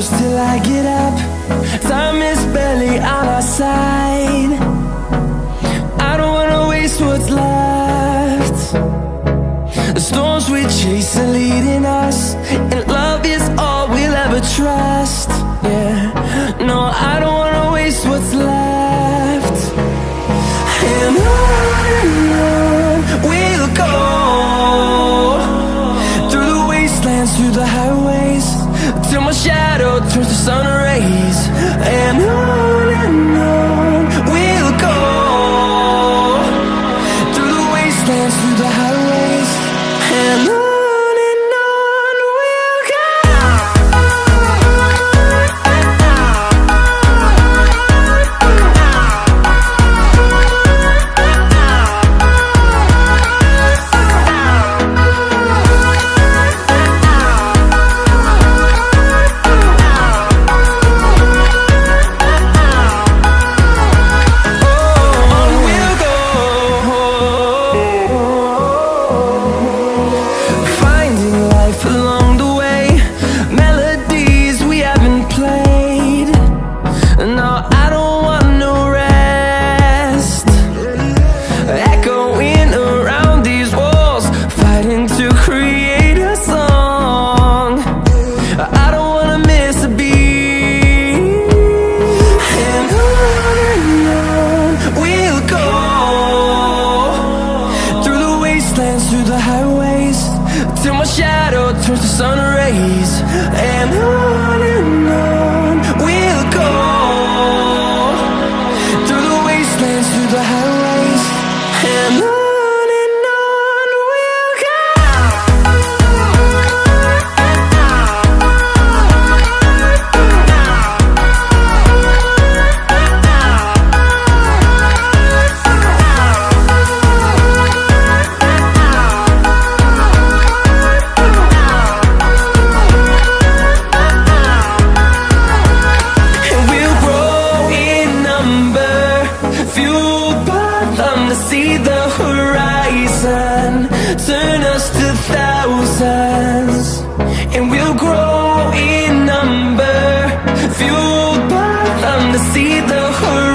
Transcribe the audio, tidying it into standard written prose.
close till I get up. Time is barely on our side. I don't wanna waste what's left. The storms we chase are leading us, and love is all we'll ever trust. Yeah, no, I don't wanna waste what's left. And on we'll go, through the wastelands, through the highways, till my shadow turns to sun rays. And on we'll go, through the wastelands, through the highways, and on we'll go. Through the highways, till my shadow turns to sun rays. And on we'll go, through the wastelands, through the highways, and on we'll go. To see the horizon turn us to thousands, and we'll grow in number, fueled by them to see the horizon.